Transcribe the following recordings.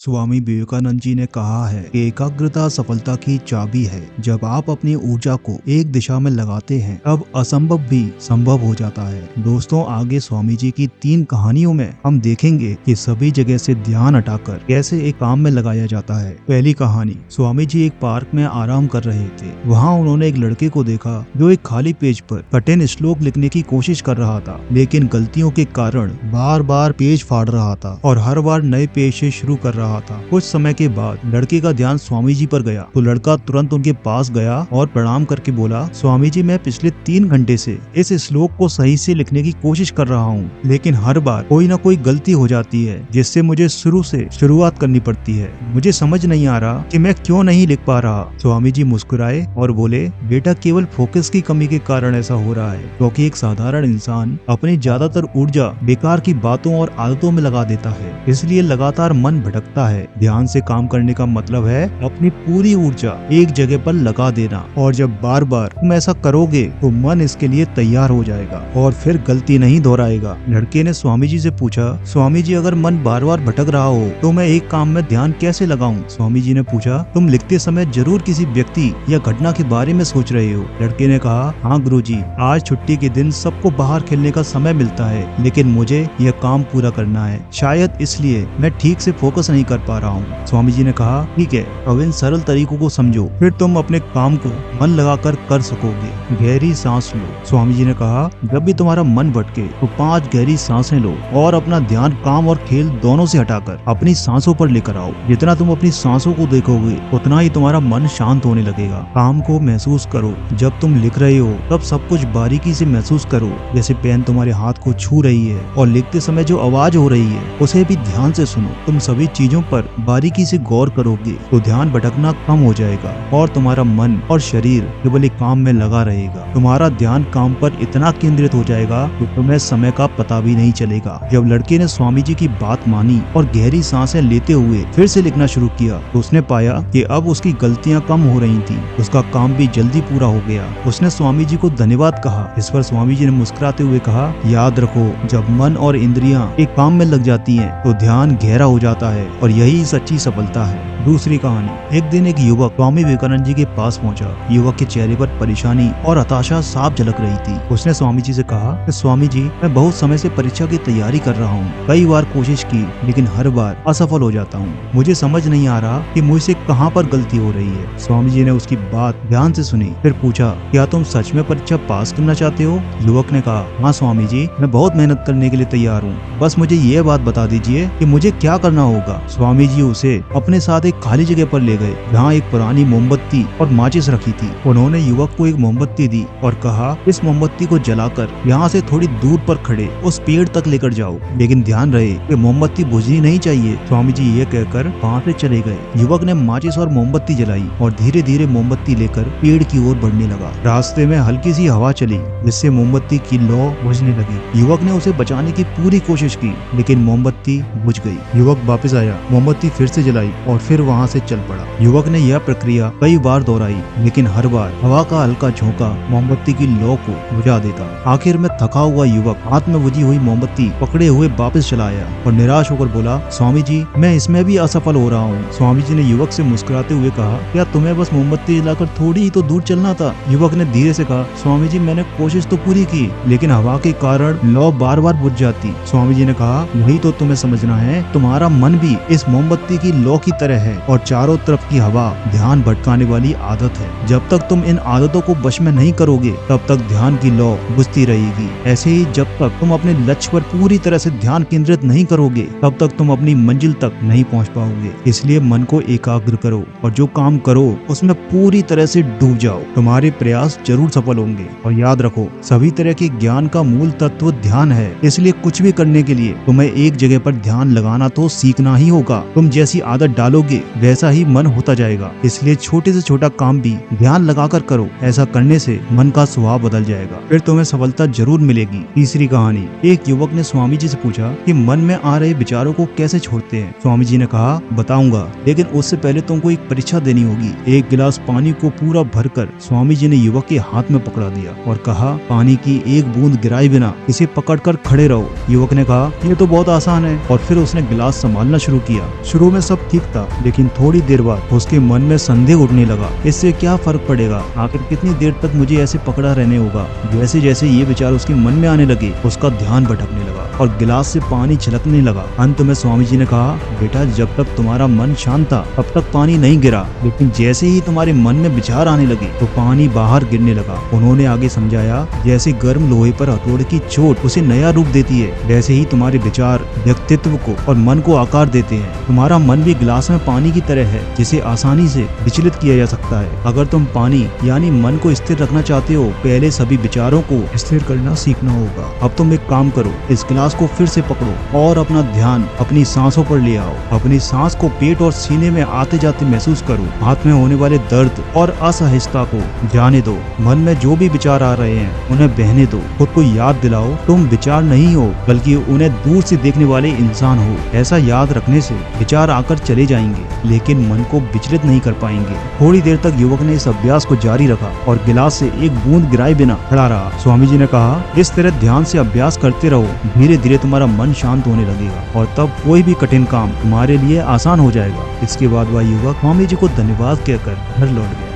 स्वामी विवेकानंद जी ने कहा है कि एकाग्रता सफलता की चाबी है। जब आप अपनी ऊर्जा को एक दिशा में लगाते हैं तब असंभव भी संभव हो जाता है। दोस्तों, आगे स्वामी जी की 3 कहानियों में हम देखेंगे कि सभी जगह से ध्यान हटाकर कैसे एक काम में लगाया जाता है। पहली कहानी, स्वामी जी एक पार्क में आराम कर रहे थे। वहाँ उन्होंने एक लड़के को देखा जो एक खाली पेज पर कठिन श्लोक लिखने की कोशिश कर रहा था, लेकिन गलतियों के कारण बार बार पेज फाड़ रहा था और हर बार नए पेज से शुरू कर रहा था। कुछ समय के बाद लड़के का ध्यान स्वामी जी पर गया तो लड़का तुरंत उनके पास गया और प्रणाम करके बोला, स्वामी जी, मैं पिछले 3 घंटे से इस श्लोक को सही से लिखने की कोशिश कर रहा हूँ, लेकिन हर बार कोई न कोई गलती हो जाती है जिससे मुझे शुरू से शुरुआत करनी पड़ती है। मुझे समझ नहीं आ रहा कि मैं क्यों नहीं लिख पा रहा। स्वामी जी मुस्कुराए और बोले, बेटा, केवल फोकस की कमी के कारण ऐसा हो रहा है, क्योंकि एक साधारण इंसान अपनी ज्यादातर ऊर्जा बेकार की बातों और आदतों में लगा देता है, इसलिए लगातार मन भटकता है। ध्यान से काम करने का मतलब है अपनी पूरी ऊर्जा एक जगह पर लगा देना, और जब बार बार तुम ऐसा करोगे तो मन इसके लिए तैयार हो जाएगा और फिर गलती नहीं दोहराएगा। लड़के ने स्वामी जी से पूछा, स्वामी जी, अगर मन बार बार भटक रहा हो तो मैं एक काम में ध्यान कैसे लगाऊं? स्वामी जी ने पूछा, तुम लिखते समय जरूर किसी व्यक्ति या घटना के बारे में सोच रहे हो। लड़के ने कहा, हाँ गुरुजी, आज छुट्टी के दिन सबको बाहर खेलने का समय मिलता है, लेकिन मुझे यह काम पूरा करना है। शायद इसलिए मैं ठीक से फोकस नहीं कर पा रहा हूँ। स्वामी जी ने कहा, ठीक है, अब इन सरल तरीकों को समझो, फिर तुम अपने काम को मन लगाकर कर सकोगे। गहरी सांस लो। स्वामी जी ने कहा, जब भी तुम्हारा मन भटके तो 5 गहरी सांसें लो और अपना ध्यान काम और खेल दोनों से हटाकर अपनी सांसों पर लेकर आओ। जितना तुम अपनी सांसों को देखोगे उतना ही तुम्हारा मन शांत होने लगेगा। काम को महसूस करो। जब तुम लिख रहे हो तब सब कुछ बारीकी से महसूस करो, जैसे पेन तुम्हारे हाथ को छू रही है, और लिखते समय जो आवाज हो रही है उसे भी ध्यान से सुनो। तुम सभी चीजों पर बारीकी से गौर करोगे तो ध्यान भटकना कम हो जाएगा और तुम्हारा मन और शरीर केवल एक काम में लगा रहेगा। तुम्हारा ध्यान काम पर इतना केंद्रित हो जाएगा कि तुम्हें समय का पता भी नहीं चलेगा। जब लड़के ने स्वामी जी की बात मानी और गहरी सांसें लेते हुए फिर से लिखना शुरू किया तो उसने पाया कि अब उसकी गलतियां कम हो रही थी। उसका काम भी जल्दी पूरा हो गया। उसने स्वामी जी को धन्यवाद कहा। इस पर स्वामी जी ने मुस्कुराते हुए कहा, याद रखो, जब मन और इंद्रियां एक काम में लग जाती हैं तो ध्यान गहरा हो जाता है, और यही सच्ची सफलता है। दूसरी कहानी, एक दिन एक युवक स्वामी विवेकानंद जी के पास पहुंचा। युवक के चेहरे पर परेशानी और हताशा साफ झलक रही थी। उसने स्वामी जी से कहा, स्वामी जी, मैं बहुत समय से परीक्षा की तैयारी कर रहा हूँ। कई बार कोशिश की लेकिन हर बार असफल हो जाता हूँ। मुझे समझ नहीं आ रहा कि मुझसे कहाँ पर गलती हो रही है। स्वामी जी ने उसकी बात ध्यान से सुनी, फिर पूछा, क्या तुम सच में परीक्षा पास करना चाहते हो? युवक ने कहा, हाँ स्वामी जी, मैं बहुत मेहनत करने के लिए तैयार हूँ, बस मुझे ये बात बता दीजिए कि मुझे क्या करना होगा। स्वामी जी उसे अपने साथ एक खाली जगह पर ले गए जहाँ एक पुरानी मोमबत्ती और माचिस रखी थी। उन्होंने युवक को एक मोमबत्ती दी और कहा, इस मोमबत्ती को जलाकर यहाँ से थोड़ी दूर पर खड़े उस पेड़ तक लेकर जाओ, लेकिन ध्यान रहे कि मोमबत्ती बुझनी नहीं चाहिए। स्वामी जी ये कहकर वहाँ से चले गए। युवक ने माचिस और मोमबत्ती जलाई और धीरे धीरे मोमबत्ती लेकर पेड़ की ओर बढ़ने लगा। रास्ते में हल्की सी हवा चली जिससे मोमबत्ती की लौ बुझने लगी। युवक ने उसे बचाने की पूरी कोशिश की लेकिन मोमबत्ती बुझ गई। युवक वापस आया, मोमबत्ती फिर से जलाई और फिर वहाँ से चल पड़ा। युवक ने यह प्रक्रिया कई बार दोहराई, लेकिन हर बार हवा का हल्का झोंका मोमबत्ती की लौ को बुझा देता। आखिर में थका हुआ युवक हाथ में बुझी हुई मोमबत्ती पकड़े हुए वापस चला आया और निराश होकर बोला, स्वामी जी, मैं इसमें भी असफल हो रहा हूँ। स्वामी जी ने युवक से मुस्कुराते हुए कहा, क्या तुम्हें बस मोमबत्ती जलाकर थोड़ी ही तो दूर चलना था? युवक ने धीरे से कहा, स्वामी जी, मैंने कोशिश तो पूरी की, लेकिन हवा के कारण लौ बार बार बुझ जाती। स्वामी जी ने कहा, यही तो तुम्हें समझना है, तुम्हारा मन भी इस मोमबत्ती की लौ की तरह है और चारों तरफ की हवा ध्यान भटकाने वाली आदत है। जब तक तुम इन आदतों को वश में नहीं करोगे तब तक ध्यान की लौ बुझती रहेगी। ऐसे ही जब तक तुम अपने लक्ष्य पर पूरी तरह से ध्यान केंद्रित नहीं करोगे तब तक तुम अपनी मंजिल तक नहीं पहुंच पाओगे। इसलिए मन को एकाग्र करो और जो काम करो उसमें पूरी तरह से डूब जाओ। तुम्हारे प्रयास जरूर सफल होंगे। और याद रखो, सभी तरह के ज्ञान का मूल तत्व ध्यान है। इसलिए कुछ भी करने के लिए तुम्हें एक जगह पर ध्यान लगाना तो सीखना ही होगा। तुम जैसी आदत डालोगे वैसा ही मन होता जाएगा। इसलिए छोटे से छोटा काम भी ध्यान लगाकर करो। ऐसा करने से मन का स्वभाव बदल जाएगा, फिर तुम्हें सफलता जरूर मिलेगी। तीसरी कहानी, एक युवक ने स्वामी जी से पूछा कि मन में आ रहे विचारों को कैसे छोड़ते हैं। स्वामी जी ने कहा, बताऊंगा, लेकिन उससे पहले तुमको एक परीक्षा देनी होगी। एक गिलास पानी को पूरा भरकर स्वामी जी ने युवक के हाथ में पकड़ा दिया और कहा, पानी की एक बूंद गिराए बिना इसे पकड़कर खड़े रहो। युवक ने कहा, ये तो बहुत आसान है, और फिर उसने गिलास संभालना शुरू किया। शुरू में सब ठीक था, लेकिन थोड़ी देर बाद उसके मन में संदेह उठने लगा। इससे क्या फर्क पड़ेगा, आखिर कितनी देर तक मुझे ऐसे पकड़ा रहने होगा। जैसे जैसे ये विचार उसके मन में आने लगे, उसका ध्यान भटकने लगा और गिलास से पानी छलकने लगा। अंत में स्वामी जी ने कहा, बेटा जब तक तुम्हारा मन शांत था तब तक पानी नहीं गिरा, लेकिन जैसे ही तुम्हारे मन में विचार आने लगे तो पानी बाहर गिरने लगा। उन्होंने आगे समझाया, जैसे गर्म लोहे पर हथौड़े की चोट उसे नया रूप देती है, वैसे ही तुम्हारे विचार व्यक्तित्व को और मन को आकार देते हैं। तुम्हारा मन भी गिलास में पानी की तरह है, जिसे आसानी से विचलित किया जा सकता है। अगर तुम पानी यानी मन को स्थिर रखना चाहते हो, पहले सभी विचारों को स्थिर करना सीखना होगा। अब तुम एक काम करो, इस गिलास को फिर से पकड़ो और अपना ध्यान अपनी सांसों पर ले आओ। अपनी सांस को पेट और सीने में आते जाते महसूस करो। हाथ में होने वाले दर्द और असहजता को जाने दो। मन में जो भी विचार आ रहे हैं उन्हें बहने दो। खुद को याद दिलाओ, तुम विचार नहीं हो, बल्कि उन्हें दूर से देखने वाले इंसान हो। ऐसा याद रखने से विचार आकर चले जाएंगे, लेकिन मन को विचलित नहीं कर पाएंगे। थोड़ी देर तक युवक ने इस अभ्यास को जारी रखा और गिलास से एक बूंद गिराए बिना खड़ा रहा। स्वामी जी ने कहा, इस तरह ध्यान से अभ्यास करते रहो, धीरे धीरे तुम्हारा मन शांत होने लगेगा और तब कोई भी कठिन काम तुम्हारे लिए आसान हो जाएगा। इसके बाद वह युवक स्वामी जी को धन्यवाद कहकर घर लौट गया।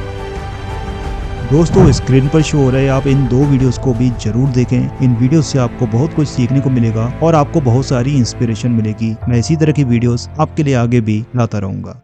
दोस्तों, स्क्रीन पर शो हो रहे आप इन 2 वीडियोस को भी जरूर देखें। इन वीडियोस से आपको बहुत कुछ सीखने को मिलेगा और आपको बहुत सारी इंस्पिरेशन मिलेगी। मैं इसी तरह की वीडियोस आपके लिए आगे भी लाता रहूंगा।